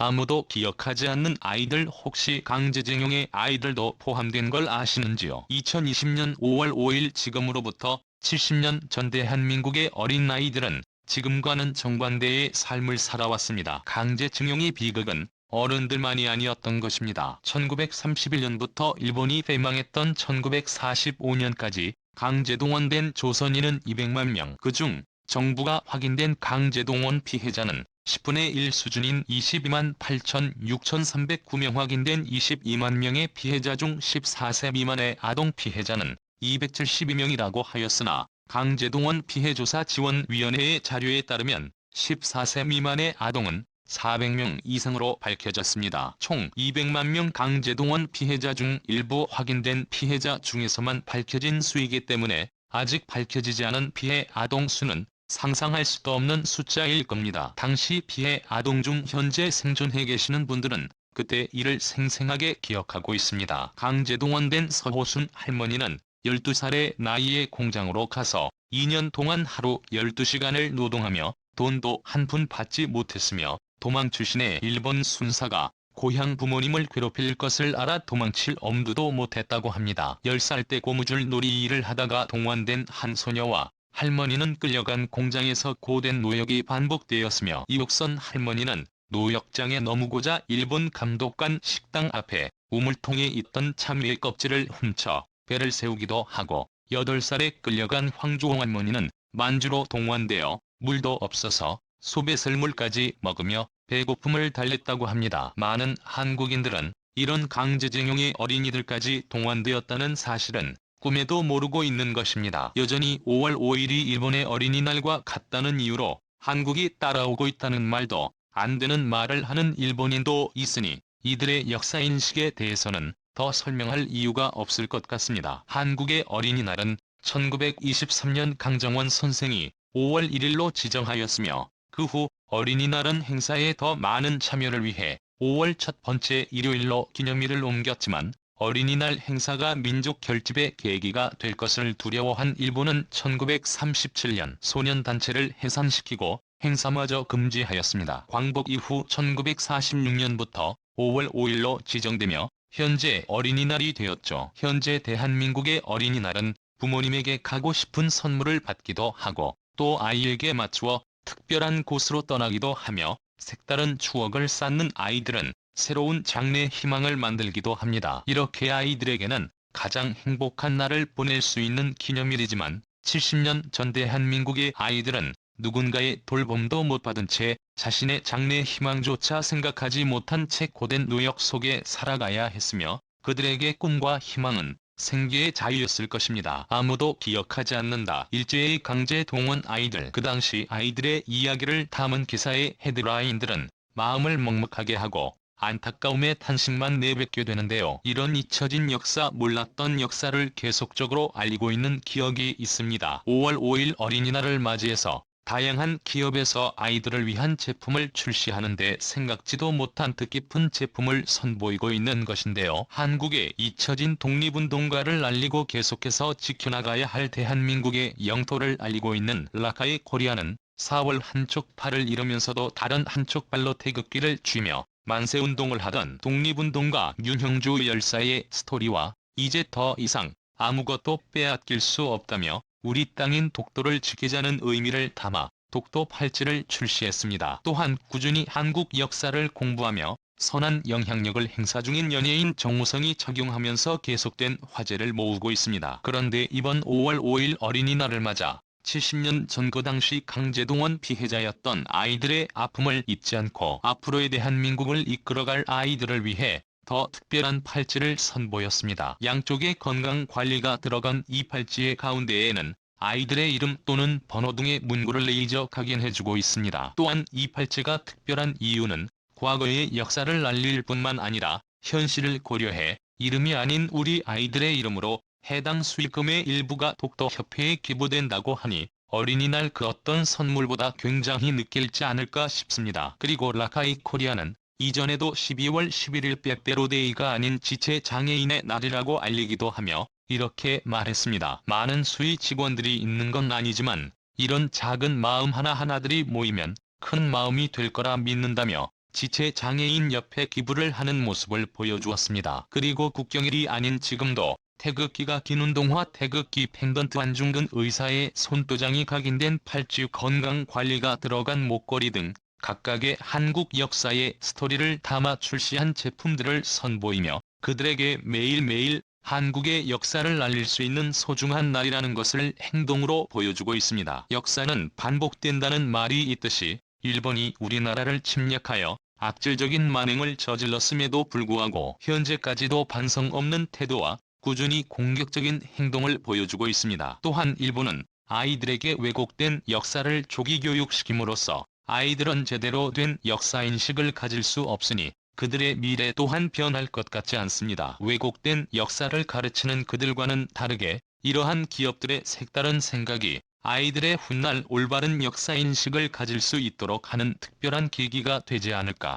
아무도 기억하지 않는 아이들, 혹시 강제징용의 아이들도 포함된 걸 아시는지요? 2020년 5월 5일 지금으로부터 70년 전 대한민국의 어린아이들은 지금과는 정반대의 삶을 살아왔습니다. 강제징용의 비극은 어른들만이 아니었던 것입니다. 1931년부터 일본이 패망했던 1945년까지 강제동원된 조선인은 200만 명, 그중 정부가 확인된 강제동원 피해자는 10분의 1 수준인 22만 8,6,309명, 확인된 22만 명의 피해자 중 14세 미만의 아동 피해자는 272명이라고 하였으나 강제동원 피해조사지원위원회의 자료에 따르면 14세 미만의 아동은 400명 이상으로 밝혀졌습니다. 총 200만 명 강제동원 피해자 중 일부 확인된 피해자 중에서만 밝혀진 수이기 때문에 아직 밝혀지지 않은 피해 아동 수는 상상할 수도 없는 숫자일 겁니다. 당시 피해 아동 중 현재 생존해 계시는 분들은 그때 일을 생생하게 기억하고 있습니다. 강제동원된 서호순 할머니는 12살의 나이에 공장으로 가서 2년 동안 하루 12시간을 노동하며 돈도 한 푼 받지 못했으며 도망 출신의 일본 순사가 고향 부모님을 괴롭힐 것을 알아 도망칠 엄두도 못했다고 합니다. 10살 때 고무줄 놀이 일을 하다가 동원된 한 소녀와 할머니는 끌려간 공장에서 고된 노역이 반복되었으며, 이옥선 할머니는 노역장에 넘어고자 일본 감독관 식당 앞에 우물통에 있던 참외 껍질을 훔쳐 배를 세우기도 하고, 8살에 끌려간 황조홍 할머니는 만주로 동원되어 물도 없어서 소배설물까지 먹으며 배고픔을 달랬다고 합니다. 많은 한국인들은 이런 강제징용의 어린이들까지 동원되었다는 사실은 꿈에도 모르고 있는 것입니다. 여전히 5월 5일이 일본의 어린이날과 같다는 이유로 한국이 따라오고 있다는 말도 안 되는 말을 하는 일본인도 있으니 이들의 역사인식에 대해서는 더 설명할 이유가 없을 것 같습니다. 한국의 어린이날은 1923년 강정원 선생이 5월 1일로 지정하였으며, 그 후 어린이날은 행사에 더 많은 참여를 위해 5월 첫 번째 일요일로 기념일을 옮겼지만, 어린이날 행사가 민족 결집의 계기가 될 것을 두려워한 일본은 1937년 소년단체를 해산시키고 행사마저 금지하였습니다. 광복 이후 1946년부터 5월 5일로 지정되며 현재 어린이날이 되었죠. 현재 대한민국의 어린이날은 부모님에게 가고 싶은 선물을 받기도 하고, 또 아이에게 맞추어 특별한 곳으로 떠나기도 하며, 색다른 추억을 쌓는 아이들은 새로운 장래 희망을 만들기도 합니다. 이렇게 아이들에게는 가장 행복한 날을 보낼 수 있는 기념일이지만, 70년 전 대한민국의 아이들은 누군가의 돌봄도 못 받은 채 자신의 장래 희망조차 생각하지 못한 채 고된 노역 속에 살아가야 했으며, 그들에게 꿈과 희망은 생계의 자유였을 것입니다. 아무도 기억하지 않는다. 일제의 강제 동원 아이들. 그 당시 아이들의 이야기를 담은 기사의 헤드라인들은 마음을 먹먹하게 하고 안타까움의 탄식만 내뱉게 되는데요. 이런 잊혀진 역사, 몰랐던 역사를 계속적으로 알리고 있는 기억이 있습니다. 5월 5일 어린이날을 맞이해서 다양한 기업에서 아이들을 위한 제품을 출시하는데 생각지도 못한 뜻깊은 제품을 선보이고 있는 것인데요. 한국의 잊혀진 독립운동가를 알리고 계속해서 지켜나가야 할 대한민국의 영토를 알리고 있는 라카이 코리아는 4월 한쪽 팔을 잃으면서도 다른 한쪽 발로 태극기를 쥐며 만세운동을 하던 독립운동가 윤형주 열사의 스토리와 이제 더 이상 아무것도 빼앗길 수 없다며 우리 땅인 독도를 지키자는 의미를 담아 독도 팔찌를 출시했습니다. 또한 꾸준히 한국 역사를 공부하며 선한 영향력을 행사 중인 연예인 정우성이 착용하면서 계속된 화제를 모으고 있습니다. 그런데 이번 5월 5일 어린이날을 맞아 70년 전 그 당시 강제동원 피해자였던 아이들의 아픔을 잊지 않고 앞으로의 대한민국을 이끌어갈 아이들을 위해 더 특별한 팔찌를 선보였습니다. 양쪽의 건강관리가 들어간 이 팔찌의 가운데에는 아이들의 이름 또는 번호 등의 문구를 레이저 각인해주고 있습니다. 또한 이 팔찌가 특별한 이유는 과거의 역사를 알릴 뿐만 아니라 현실을 고려해 이름이 아닌 우리 아이들의 이름으로 해당 수익금의 일부가 독도협회에 기부된다고 하니 어린이날 그 어떤 선물보다 굉장히 느낄지 않을까 싶습니다. 그리고 라카이 코리아는 이전에도 12월 11일 빼빼로데이가 아닌 지체장애인의 날이라고 알리기도 하며 이렇게 말했습니다. 많은 수의 직원들이 있는 건 아니지만 이런 작은 마음 하나하나들이 모이면 큰 마음이 될 거라 믿는다며 지체장애인 옆에 기부를 하는 모습을 보여주었습니다. 그리고 국경일이 아닌 지금도 태극기가 긴 운동화, 태극기 펜던트, 안중근 의사의 손도장이 각인된 팔찌, 건강관리가 들어간 목걸이 등 각각의 한국 역사의 스토리를 담아 출시한 제품들을 선보이며 그들에게 매일매일 한국의 역사를 알릴 수 있는 소중한 날이라는 것을 행동으로 보여주고 있습니다. 역사는 반복된다는 말이 있듯이 일본이 우리나라를 침략하여 악질적인 만행을 저질렀음에도 불구하고 현재까지도 반성 없는 태도와 꾸준히 공격적인 행동을 보여주고 있습니다. 또한 일본은 아이들에게 왜곡된 역사를 조기 교육시킴으로써 아이들은 제대로 된 역사인식을 가질 수 없으니 그들의 미래 또한 변할 것 같지 않습니다. 왜곡된 역사를 가르치는 그들과는 다르게 이러한 기업들의 색다른 생각이 아이들의 훗날 올바른 역사인식을 가질 수 있도록 하는 특별한 계기가 되지 않을까